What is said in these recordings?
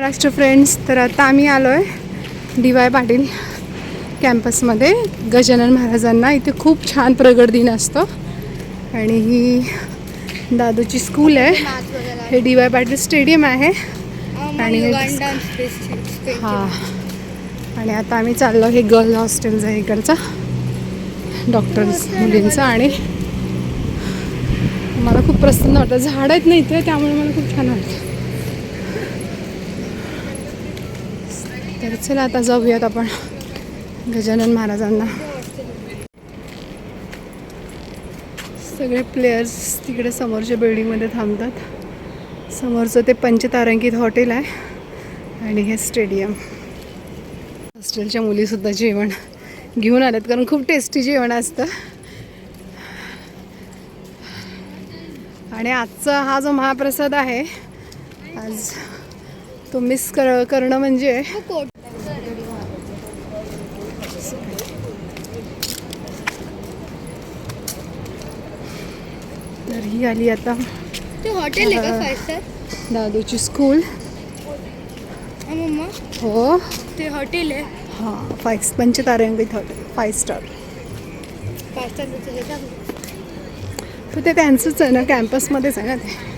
Maharashtra friends, तर आता आम्ही आलो आहे डी.वाय. पाटील कॅम्पसमध्ये गजानन महाराजांना. इथे खूप छान प्रगट दिन असतो आणि ही दादूची स्कूल आहे. हे डी.वाय. पाटील स्टेडियम आहे आणि हां, आणि आता आम्ही चाललो. हे गर्ल हॉस्टेलचं आहे इकडचा, डॉक्टर्स मुलींचं. आणि मला खूप प्रसन्न वाटतं. झाड आहेत ना इथे, त्यामुळे मला खूप छान वाटतं. तर चला आता जाऊयात आपण गजानन महाराजांना. सगळे प्लेयर्स तिकडे समोरच्या बिल्डिंगमध्ये थांबतात. समोरचं ते पंचतारांकित हॉटेल आहे आणि हे स्टेडियम. हॉस्टेलच्या मुलीसुद्धा जेवण घेऊन आल्यात, कारण खूप टेस्टी जेवण असतं. आणि आजचा हा जो महाप्रसाद आहे, आज तो मिस करणं म्हणजे. तर ही आली आता ते हॉटेल आहे का 5 स्टार? दादूची स्कूल. मम्मा हो, ते हॉटेल आहे. हां, पंचतारांकित हॉटेल 5 स्टार. 5 स्टार तर ते त्यांचंच आहे ना, कॅम्पसमध्येच आहे ना ते.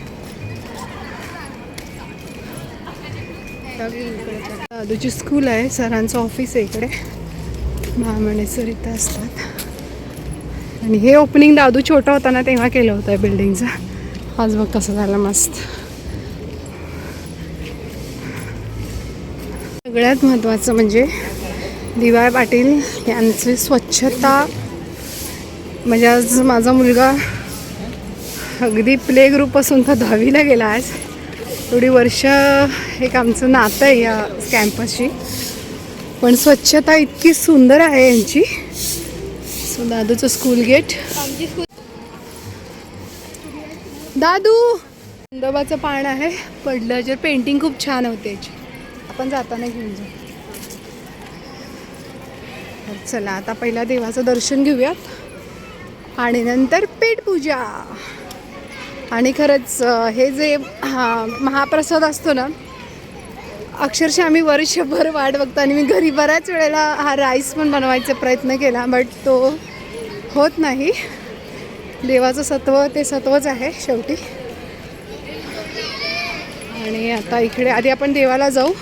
दादूची स्कूल आहे, सरांचं ऑफिस आहे इकडे. महामणे सर इथं असतात. आणि हे ओपनिंग दादू छोटा होता ना तेव्हा केलं होतं बिल्डिंगचं. आज बघ कसं झालं मस्त. सगळ्यात महत्त्वाचं म्हणजे डी.वाय. पाटील यांची स्वच्छता. म्हणजे आज माझा मुलगा अगदी प्ले ग्रुपपासून तर 10वीला गेला. आज एवढी वर्ष एक आमचं नातं आहे या कॅम्पसशी, पण स्वच्छता इतकी सुंदर आहे यांची. सो दादूचं स्कूल गेट. दादू खंडोबाचं पान आहे पडलं, जर पेंटिंग खूप छान होते याची. आपण जाताना घेऊन जाऊ. चला आता पहिला देवाचं दर्शन घेऊयात आणि नंतर पेटपूजा. आणि खरंच हे जे महाप्रसाद असतो ना, अक्षरशः आम्ही वर्षभर वाट बघतो. आणि मी घरी बऱ्याच वेळेला हा राईस पण बनवायचा प्रयत्न केला, बट तो होत नाही. देवाचं सत्व ते सत्वच आहे शेवटी. आणि आता इकडे आधी आपण देवाला जाऊ.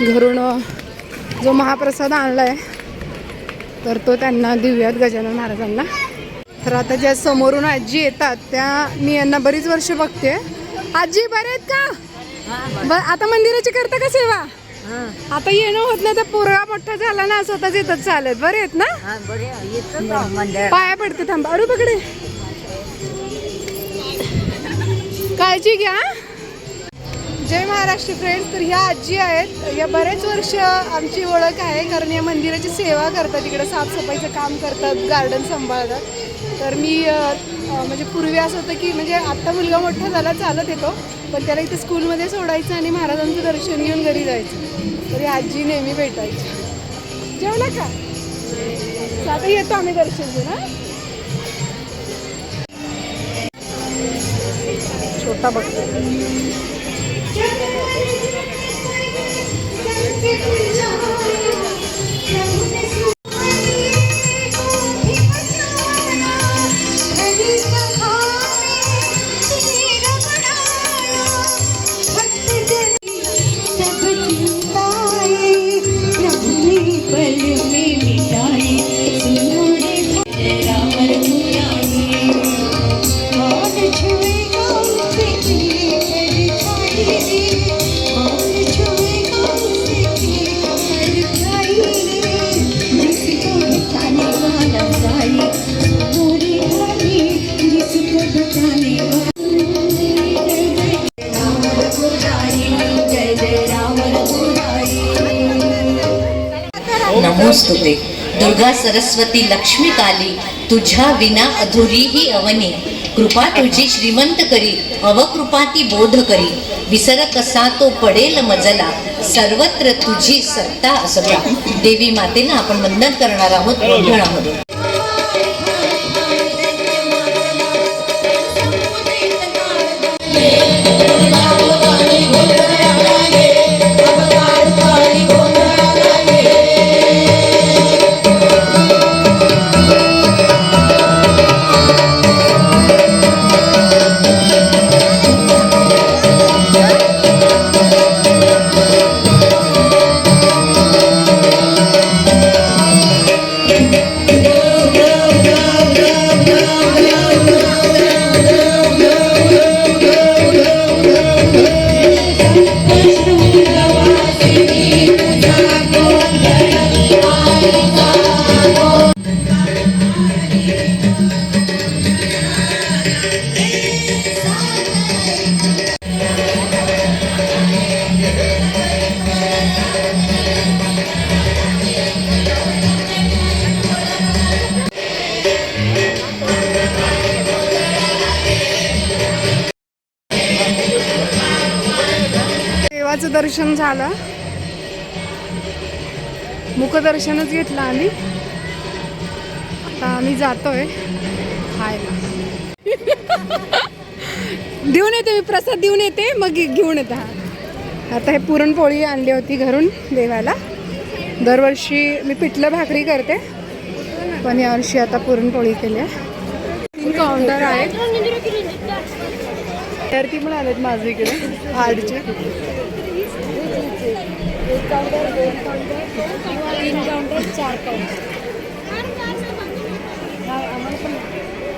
घरून जो महाप्रसाद आणला आहे तर तो त्यांना देऊयात, गजानन महाराजांना. तर आता ज्या समोरून आजी येतात त्या मी यांना बरीच वर्ष बघते. आजी बरे आहेत का? आता मंदिराची करता का सेवा? आता येणं होत नाही, तर पोरगा मोठा झाला ना, स्वतःच येतात चालत. बरे आहेत ना? पाया पडते. थांबा, अरे पकडे. काळजी घ्या. जय महाराष्ट्र फ्रेंड्स. तर ह्या आजी आहेत, या बरेच वर्ष आमची ओळख आहे, कारण या मंदिराची सेवा करतात, इकडे साफसफाईचं काम करतात, गार्डन सांभाळतात. तर मी म्हणजे पूर्वी असं होतं की म्हणजे आत्ता मुलगा मोठा झाला चालत येतो, पण त्याला इथे स्कूलमध्ये सोडायचं आणि महाराजांचं दर्शन घेऊन घरी जायचं. तर ही आजी नेहमी भेटायची. जेवला का? आता येतो आम्ही दर्शन घेऊन. हां, छोटा बघतो. नमोस्तुते दुर्गा सरस्वती लक्ष्मी काली, तुझ्या विना अधुरी ही अवनी. कृपा तुझी श्रीमंत करी, अवकृपा ती बोध करी. विसर कसा तो पडेल मजला, सर्वत्र तुझी सत्ता असता. देवी मातेला आपण वंदन करणार आहोत रोढणामध्ये. Thank you. देवाचं दर्शन झालं, मुखदर्शनच घेतलं आम्ही. आता आम्ही जातोय खायला. देऊन येते मी, प्रसाद देऊन येते, मग घेऊन येते. आता हे पुरणपोळी आणली होती घरून देवाला. दरवर्षी मी पिठलं भाकरी करते, पण यावर्षी आता पुरणपोळी केली आहे. 3 काउंटर आहेत. तर ती पण आलेत माझं इकडे हार्डचे.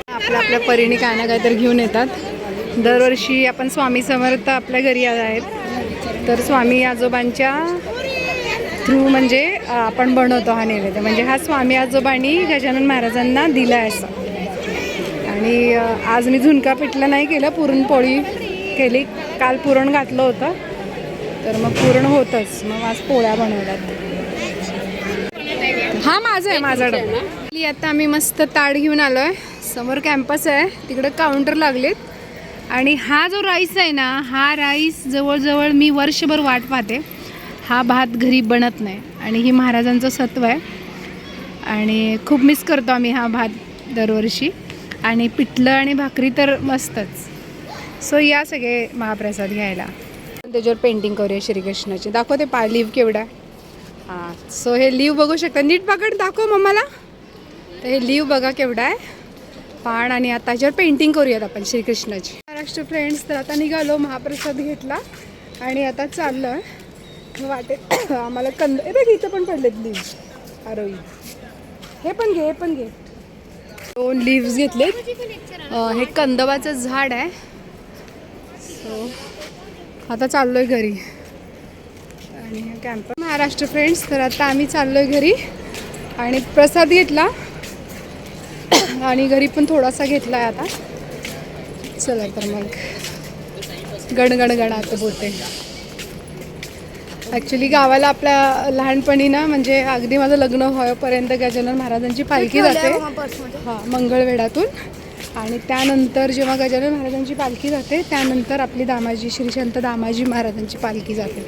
आपल्या आपल्या परीने काय ना काहीतरी घेऊन येतात. दरवर्षी आपण स्वामी समर्थ आपल्या घरी आहेत, तर स्वामी आजोबांच्या थ्रू म्हणजे आपण बनवतो हा नैवेद्य. म्हणजे हा स्वामी आजोबांनी गजानन महाराजांना दिला आहे असं. आणि आज मी झुणका पिठलं नाही केलं, पुरणपोळी केली. काल पुरण घातलं होतं, तर मग पुरण होतंच, मग आज पोळ्या बनवल्यात. हा माझा आहे, माझा डबा. आता आम्ही मस्त ताट घेऊन आलो आहे. समोर कॅम्पस आहे, तिकडे काउंटर लागलेत. आणि हा जो राईस आहे ना, हा राईस जवळजवळ मी वर्षभर वाट पाहते. हा भात घरी बनत नाही, आणि ही महाराजांचं सत्व आहे. आणि खूप मिस करतो आम्ही हा भात दरवर्षी. आणि पिठलं आणि भाकरी तर मस्तच. सो या सगळे महाप्रसाद घ्यायला. त्याच्यावर पेंटिंग करूया श्रीकृष्णाची. दाखवते लिव्ह केवढा. हां, सो हे लिव्ह बघू शकता. नीट पकड, दाखव मम्माला. तर हे लिव्ह बघा केवढा आहे पान. आणि आता त्याच्यावर पेंटिंग करूयात आपण श्रीकृष्णाची. महाराष्ट्र फ्रेंड्स, तर आता निघालो, महाप्रसाद घेतला आणि आता चाललो आहे वाटेत. आम्हाला हे बघ इथं पण पडलेत लिव्ह. आरोही हे पण घे, हे पण घे. 2 लिव्स घेतलेत. हे कंदवाचं झाड आहे. सो आता चाललो आहे घरी. आणि कॅम्प महाराष्ट्र फ्रेंड्स, तर आता आम्ही चाललो आहे घरी. आणि प्रसाद घेतला आणि घरी पण थोडासा घेतला आहे. आता चला तर मग गणगणगणात बोलते. ॲक्च्युली गावाला आपल्या लहानपणी ना, म्हणजे अगदी माझं लग्न होईपर्यंत गजानन महाराजांची पालखी जाते हां मंगळवेढ्यातून. आणि त्यानंतर जेव्हा गजानन महाराजांची पालखी जाते, त्यानंतर आपली दामाजी श्री संत दामाजी महाराजांची पालखी जाते.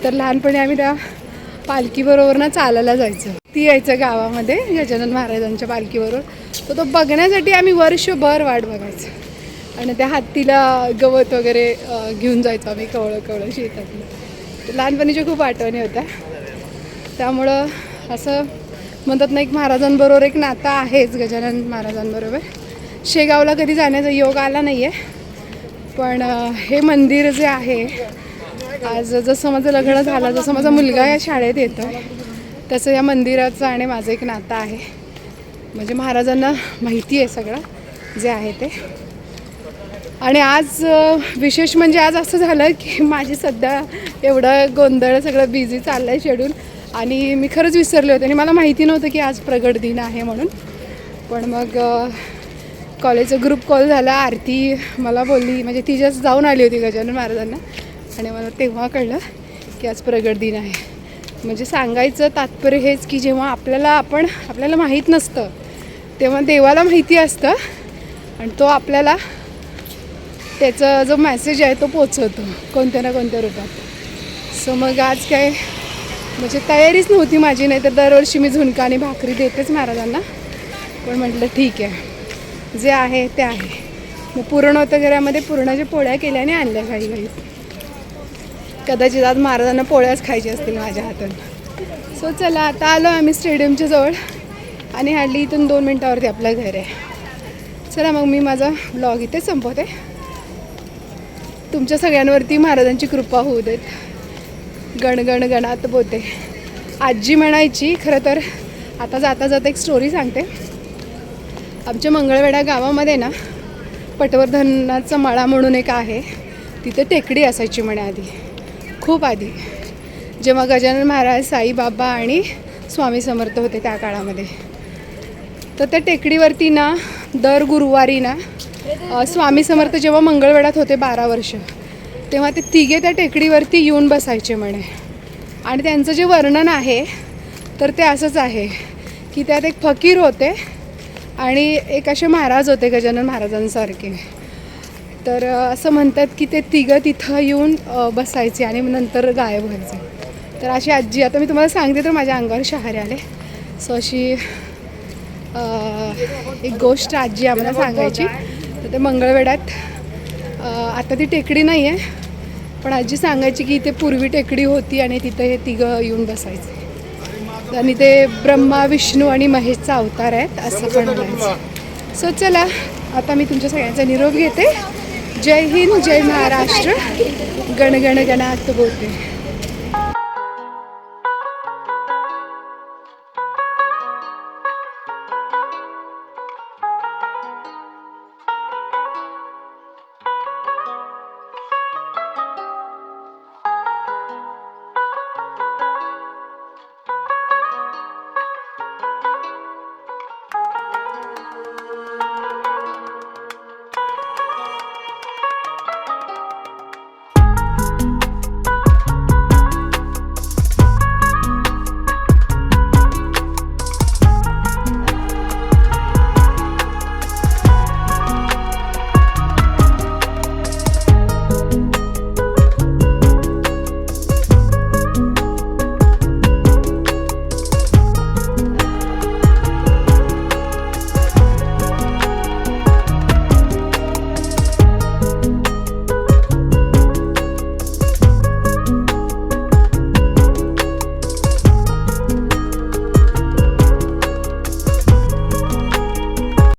तर लहानपणी आम्ही त्या पालखीबरोबर ना चालायला जायचं. ती यायचं गावामध्ये गजानन महाराजांच्या पालखीबरोबर. तर तो बघण्यासाठी आम्ही वर्षभर वाट बघायचं. आणि त्या हत्तीला गवत वगैरे घेऊन जायचो आम्ही, कवळं कवळं शेतातलं. लहानपणीच्या खूप आठवणी होत्या. त्यामुळं असं म्हणतात ना, एक महाराजांबरोबर एक नातं आहेच गजानन महाराजांबरोबर. शेगावला कधी जाण्याचा योग आला नाही आहे, पण हे मंदिर जे आहे, आज जसं माझं लग्न झालं, जसं माझा मुलगा या शाळेत येतो, तसं या मंदिराचं आणि माझं एक नातं आहे. म्हणजे महाराजांना माहिती आहे सगळं जे आहे ते. आणि आज विशेष म्हणजे आज असं झालं की माझी सध्या एवढं गोंधळ, सगळं बिझी चाललं आहे शेड्यूल. आणि मी खरंच विसरले होते आणि मला माहिती नव्हतं की आज प्रगट दिन आहे म्हणून. पण मग कॉलेजचा ग्रुप कॉल झाला. आरती मला बोलली, म्हणजे ती जस्ट जाऊन आली होती गजानन महाराजांना, आणि मला तेव्हा कळलं की आज प्रगट दिन आहे. म्हणजे सांगायचं तात्पर्य हेच की जेव्हा आपल्याला माहीत नसतं, तेव्हा देवाला माहिती असतं आणि तो आपल्याला त्याचा जो मेसेज आहे तो पोचवतो कोणत्या ना कोणत्या रूपात. सो मग आज काय म्हणजे तयारीच नव्हती माझी, नाही तर दरवर्षी मी झुणका आणि भाकरी देतेच महाराजांना. पण म्हटलं ठीक आहे, जे आहे ते आहे. मग पुरण होतं घरामध्ये, पुरणाच्या पोळ्या केल्या आणि आणल्या घाई. कदाचित आज महाराजांना पोळ्याच खायची असतील माझ्या हातून. सो चला, आता आलो आम्ही स्टेडियमच्या जवळ आणि हार्डली इथून 2 मिनटावरती आपलं घर आहे. चला मग मी माझा व्लॉग इथे संपवते. तुमच्या सगळ्यांवरती महाराजांची कृपा होऊ देत. गणगण गणात बोते. आजी म्हणायची. खरं तर आता जाता जाता एक स्टोरी सांगते. आमच्या मंगळवेढा गावामध्ये ना पटवर्धनाचा मळा म्हणून एक आहे, तिथे टेकडी असायची म्हणे आधी, खूप आधी, जेव्हा गजानन महाराज, साईबाबा आणि स्वामी समर्थ होते त्या काळामध्ये. तर त्या टेकडीवरती ना दर गुरुवारी ना स्वामी समर्थ जेव्हा मंगळवेढ्यात होते 12 वर्ष, तेव्हा ते तिघे त्या टेकडीवरती येऊन बसायचे म्हणे. आणि त्यांचं जे वर्णन आहे तर ते असंच आहे की त्यात एक फकीर होते आणि एक असे महाराज होते गजानन महाराजांसारखे. तर असं म्हणतात की ते तिघं तिथं येऊन बसायचे आणि मग नंतर गायब व्हायचे. तर अशी आजी, आता मी तुम्हाला सांगते तर माझ्या अंगावर शहारे आले. सो अशी एक गोष्ट आजी आम्हाला सांगायची. तर ते मंगळवेढ्यात आता ती टेकडी नाही आहे, पण आजी सांगायची की इथे पूर्वी टेकडी होती आणि तिथं हे तिघं येऊन बसायचे आणि ते ब्रह्मा, विष्णू आणि महेशचा अवतार आहेत असं पण म्हणायचं. सो चला, आता मी तुमच्या सगळ्यांचा निरोप घेते. जय हिंद, जय महाराष्ट्र, गण गण गणात बोलते.